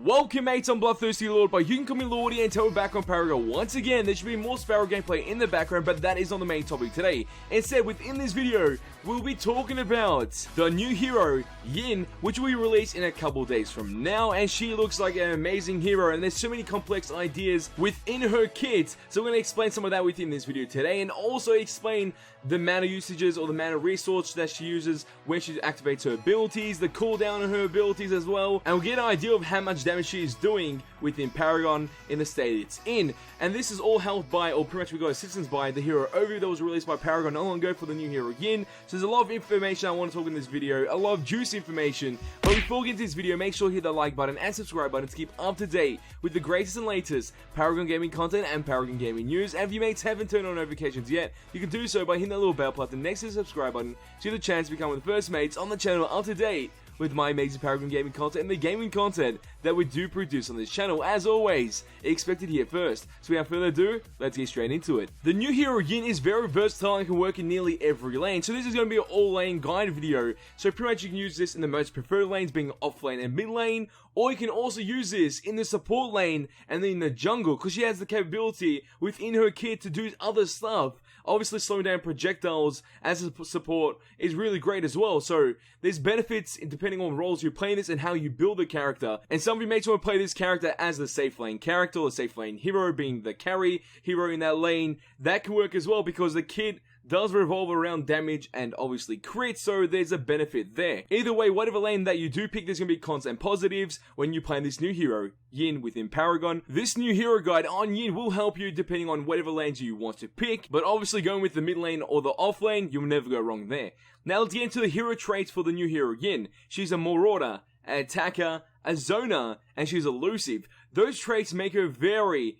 Welcome mates, I'm Bloodthirsty Lord, but you can call me Lordy, and we're back on Paragon. Once again, there should be more Sparrow gameplay in the background, but that is not the main topic today. Instead, within this video, we'll be talking about the new hero, YIN, which will be released in a couple days from now, and she looks like an amazing hero, and there's so many complex ideas within her kit, so we're going to explain some of that within this video today, and also explain the mana usages or the mana resource that she uses when she activates her abilities, the cooldown on her abilities as well, and we'll get an idea of how much damage she is doing within Paragon in the state it's in. And this is all helped by, or pretty much we got assistance by, the hero overview that was released by Paragon not long ago for the new hero YIN. So there's a lot of information I want to talk in this video, a lot of juicy information. But before we get into this video, make sure you hit the like button and subscribe button to keep up to date with the greatest and latest Paragon gaming content and Paragon gaming news. And if you mates haven't turned on notifications yet, you can do so by hitting that little bell button next to the subscribe button to get the chance to become one of the first mates on the channel up to date with my amazing Paragon gaming content and the gaming content that we do produce on this channel. As always, expect it here first. So without further ado, let's get straight into it. The new hero YIN is very versatile and can work in nearly every lane. So this is going to be an all lane guide video. So pretty much you can use this in the most preferred lanes being off lane and mid lane. Or you can also use this in the support lane and then in the jungle, because she has the capability within her kit to do other stuff. Obviously slowing down projectiles as a support is really great as well. So there's benefits depending on roles you're playing this and how you build the character. And some of you mates want to play this character as the safe lane character, or safe lane hero, being the carry hero in that lane. That can work as well because the kit does revolve around damage and obviously crit, so there's a benefit there. Either way, whatever lane that you do pick, there's going to be cons and positives when you play this new hero, YIN, within Paragon. This new hero guide on YIN will help you depending on whatever lanes you want to pick, but obviously going with the mid lane or the off lane, you'll never go wrong there. Now let's get into the hero traits for the new hero YIN. She's a Marauder, an attacker, a zoner, and she's elusive. Those traits make her very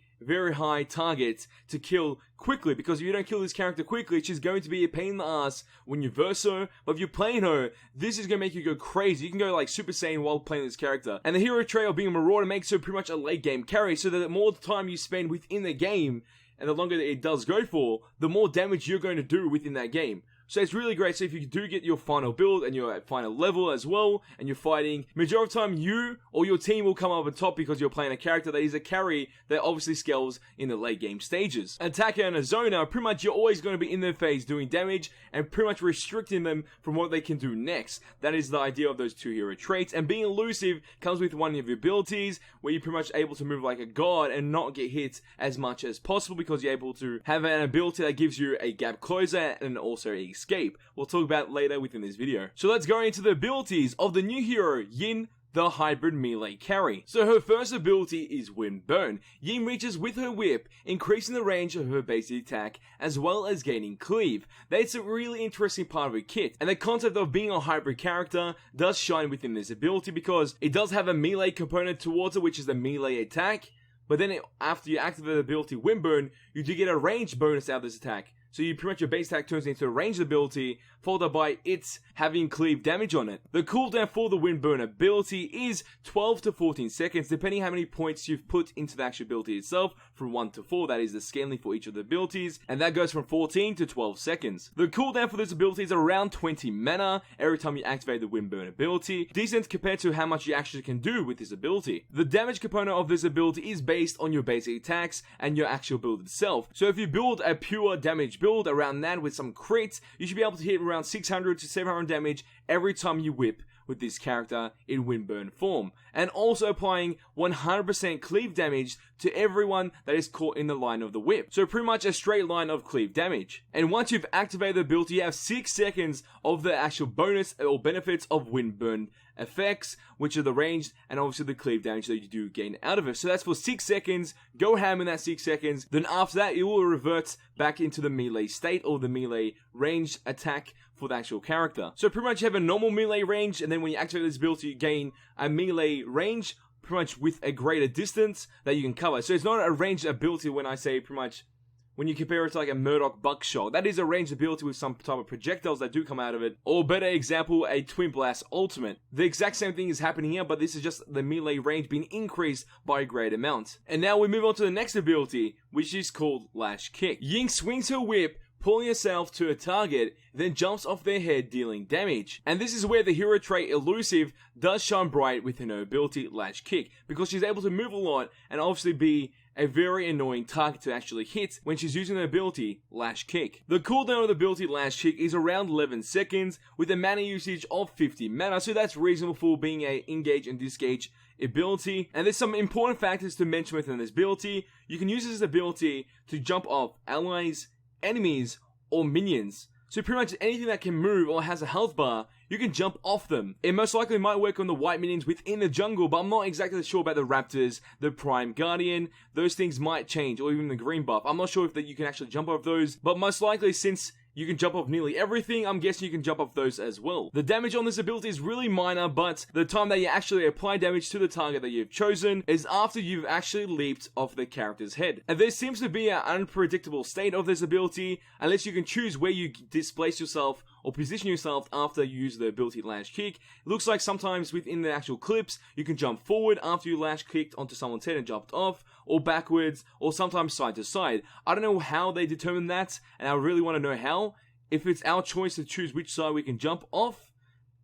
high target to kill quickly, because if you don't kill this character quickly, she's going to be a pain in the ass when you verse her. But if you're playing her, this is going to make you go crazy. You can go like Super Saiyan while playing this character. And the hero trait of being a Marauder makes her pretty much a late game carry, so that the more time you spend within the game, and the longer it does go for, the more damage you're going to do within that game. So it's really great. So if you do get your final build and you're at final level as well, and you're fighting, majority of the time you or your team will come up on top because you're playing a character that is a carry that obviously scales in the late game stages. An attacker and a zoner, pretty much you're always going to be in their phase doing damage and pretty much restricting them from what they can do next. That is the idea of those two hero traits. And being elusive comes with one of your abilities where you're pretty much able to move like a god and not get hit as much as possible, because you're able to have an ability that gives you a gap closer and also a escape. We'll talk about later within this video. So let's go into the abilities of the new hero, YIN, the hybrid melee carry. So her first ability is Wind Burn. YIN reaches with her whip, increasing the range of her basic attack, as well as gaining cleave. That's a really interesting part of her kit, and the concept of being a hybrid character does shine within this ability, because it does have a melee component towards it, which is the melee attack, but then after you activate the ability Wind Burn, you do get a range bonus out of this attack. So you pretty much your base attack turns into a ranged ability, followed by its having cleave damage on it. The cooldown for the Wind Burn ability is 12 to 14 seconds, depending how many points you've put into the actual ability itself, from 1 to 4, that is the scaling for each of the abilities, and that goes from 14 to 12 seconds. The cooldown for this ability is around 20 mana every time you activate the Wind Burn ability, decent compared to how much you actually can do with this ability. The damage component of this ability is based on your basic attacks and your actual build itself. So if you build a pure damage build around that with some crits, you should be able to hit around 600 to 700 damage every time you whip with this character in Wind Burn form, and also applying 100% cleave damage to everyone that is caught in the line of the whip. So pretty much a straight line of cleave damage. And once you've activated the ability, you have 6 seconds of the actual bonus or benefits of Wind Burn effects, which are the ranged and obviously the cleave damage that you do gain out of it. So that's for 6 seconds. Go ham in that 6 seconds. Then after that, it will revert back into the melee state, or the melee ranged attack for the actual character. So pretty much you have a normal melee range, and then when you activate this ability, you gain a melee range, pretty much with a greater distance that you can cover. So it's not a ranged ability when I say pretty much, when you compare it to like a Murdoch buckshot. That is a ranged ability with some type of projectiles that do come out of it. Or better example, a Twin Blast ultimate. The exact same thing is happening here, but this is just the melee range being increased by a great amount. And now we move on to the next ability, which is called Lash Kick. YIN swings her whip, pulling herself to a target, then jumps off their head dealing damage. And this is where the hero trait Elusive does shine bright within her ability Lash Kick, because she's able to move a lot and obviously be a very annoying target to actually hit when she's using the ability Lash Kick. The cooldown of the ability Lash Kick is around 11 seconds with a mana usage of 50 mana, so that's reasonable for being a engage and disengage ability. And there's some important factors to mention within this ability. You can use this ability to jump off allies, enemies, or minions. So pretty much anything that can move or has a health bar, you can jump off them. It most likely might work on the white minions within the jungle, but I'm not exactly sure about the raptors, the prime guardian. Those things might change, or even the green buff. I'm not sure if that you can actually jump off those, but most likely since you can jump off nearly everything, I'm guessing you can jump off those as well. The damage on this ability is really minor, but the time that you actually apply damage to the target that you've chosen is after you've actually leaped off the character's head. And there seems to be an unpredictable state of this ability, unless you can choose where you displace yourself or position yourself after you use the ability Lash Kick. It looks like sometimes within the actual clips, you can jump forward after you Lash Kicked onto someone's head and jumped off, or backwards, or sometimes side to side. I don't know how they determine that, and I really want to know how. If it's our choice to choose which side we can jump off,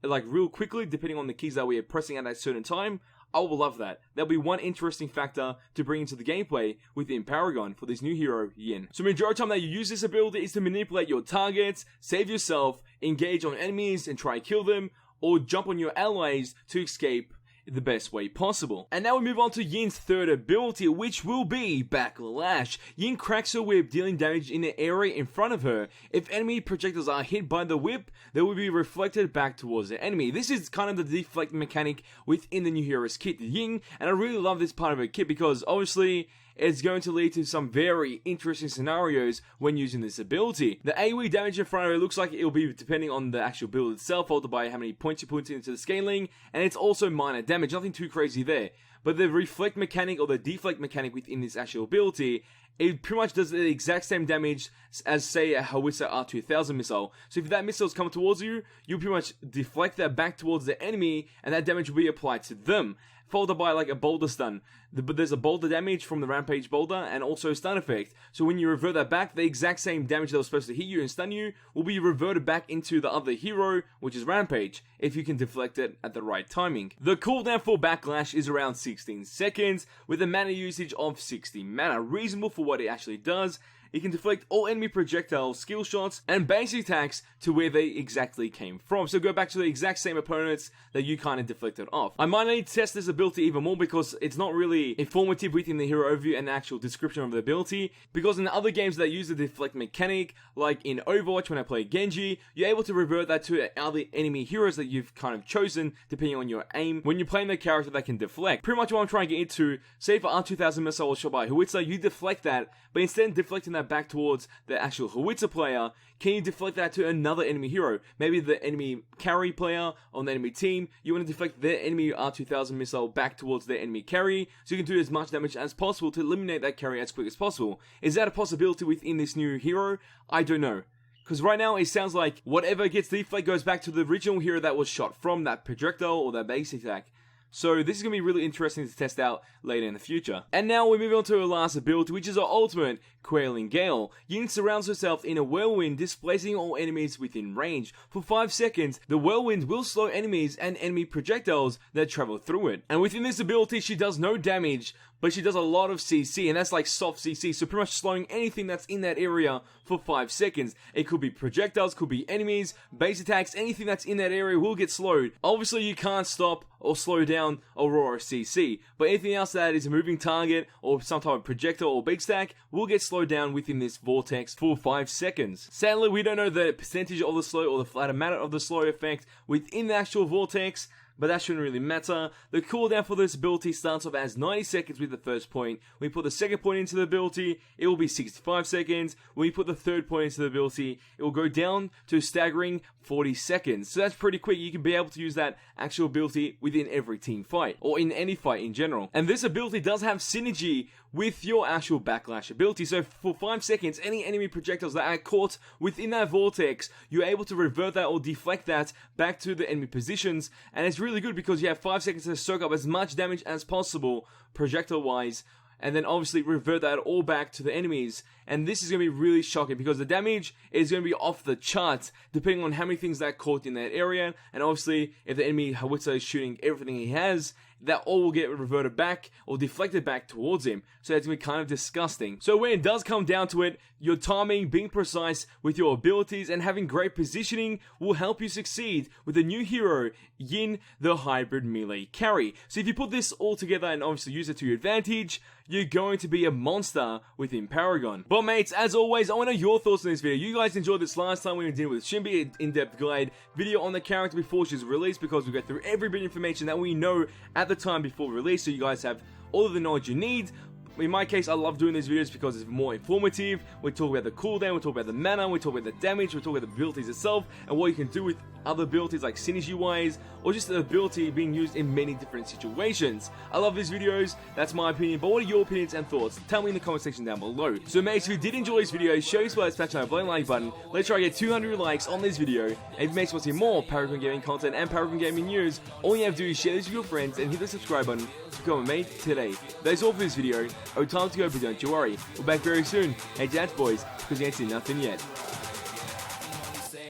like real quickly, depending on the keys that we are pressing at that certain time, I will love that. That'll be one interesting factor to bring into the gameplay within Paragon for this new hero, YIN. So majority of the time that you use this ability is to manipulate your targets, save yourself, engage on enemies and try and kill them, or jump on your allies to escape the best way possible. And now we move on to YIN's third ability, which will be Backlash. YIN cracks her whip, dealing damage in the area in front of her. If enemy projectiles are hit by the whip, they will be reflected back towards the enemy. This is kind of the deflect mechanic within the new hero's kit, YIN, and I really love this part of her kit because obviously it's going to lead to some very interesting scenarios when using this ability. The AoE damage in front of it looks like it will be depending on the actual build itself, followed by how many points you put into the scaling, and it's also minor damage, nothing too crazy there. But the reflect mechanic or the deflect mechanic within this actual ability, it pretty much does the exact same damage as, say, a Howitzer R2000 missile. So if that missile is coming towards you, you pretty much deflect that back towards the enemy, and that damage will be applied to them, followed by like a boulder stun. But there's a boulder damage from the Rampage boulder and also a stun effect. So when you revert that back, the exact same damage that was supposed to hit you and stun you will be reverted back into the other hero, which is Rampage, if you can deflect it at the right timing. The cooldown for Backlash is around 16 seconds, with a mana usage of 60 mana, reasonable for what it actually does. It can deflect all enemy projectile skill shots and basic attacks to where they exactly came from. So go back to the exact same opponents that you kind of deflected off. I might need to test this ability even more because it's not really informative within the hero overview and the actual description of the ability. Because in other games that use the deflect mechanic, like in Overwatch when I play Genji, you're able to revert that to other enemy heroes that you've kind of chosen depending on your aim when you're playing the character that can deflect. Pretty much what I'm trying to get into, say for R2000 missile was shot by Howitzer, you deflect that, but instead of deflecting that back towards the actual Howitzer player, can you deflect that to another enemy hero? Maybe the enemy carry player on the enemy team, you want to deflect their enemy R2000 missile back towards their enemy carry, so you can do as much damage as possible to eliminate that carry as quick as possible. Is that a possibility within this new hero? I don't know. Because right now, it sounds like whatever gets deflect goes back to the original hero that was shot from that projectile or that base attack. So this is going to be really interesting to test out later in the future. And now we move on to our last ability, which is our ultimate, Quelling Gale. YIN surrounds herself in a whirlwind, displacing all enemies within range. For 5 seconds, the whirlwind will slow enemies and enemy projectiles that travel through it. And within this ability, she does no damage, but she does a lot of CC, and that's like soft CC, so pretty much slowing anything that's in that area for 5 seconds. It could be projectiles, could be enemies, base attacks, anything that's in that area will get slowed. Obviously, you can't stop or slow down Aurora CC, but anything else that is a moving target or some type of projectile or big stack will get slowed down within this vortex for 5 seconds. Sadly, we don't know the percentage of the slow or the flat amount of the slow effect within the actual vortex, but that shouldn't really matter. The cooldown for this ability starts off as 90 seconds with the first point. When you put the second point into the ability, it will be 65 seconds. When you put the third point into the ability, it will go down to a staggering 40 seconds. So that's pretty quick. You can be able to use that actual ability within every team fight, or in any fight in general. And this ability does have synergy with your actual Backlash ability. So for 5 seconds, any enemy projectiles that are caught within that vortex, you're able to revert that or deflect that back to the enemy positions. And it's really good because you have 5 seconds to soak up as much damage as possible, projectile-wise, and then obviously revert that all back to the enemies. And this is going to be really shocking because the damage is going to be off the charts depending on how many things that caught in that area. And obviously, if the enemy Howitzer is shooting everything he has, that all will get reverted back or deflected back towards him. So that's going to be kind of disgusting. So when it does come down to it, your timing, being precise with your abilities, and having great positioning will help you succeed with the new hero, YIN, the hybrid melee carry. So if you put this all together and obviously use it to your advantage, you're going to be a monster within Paragon. But mates, as always, I want to know your thoughts on this video. You guys enjoyed this last time we did with Shinbi, an in-depth guide video on the character before she's released, because we go through every bit of information that we know at the time before release, so you guys have all of the knowledge you need. In my case, I love doing these videos because it's more informative. We talk about the cooldown, we talk about the mana, we talk about the damage, we talk about the abilities itself, and what you can do with other abilities like synergy-wise, or just the ability being used in many different situations. I love these videos, that's my opinion, but what are your opinions and thoughts? Tell me in the comment section down below. So mates, if you did enjoy this video, show your support, smash that like button. Let's try to get 200 likes on this video. And if you mates want to see more Paragon Gaming content and Paragon Gaming news, all you have to do is share this with your friends and hit the subscribe button to become a mate today. That's all for this video. Oh, time to go, but don't you worry. We're back very soon. Hey, Jats boys, because you ain't seen nothing yet.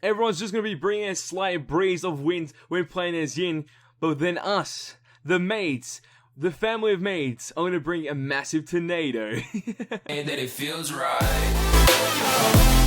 Everyone's just going to be bringing a slight breeze of wind when playing as YIN, but then us, the mates, the family of mates, are going to bring a massive tornado. And that it feels right.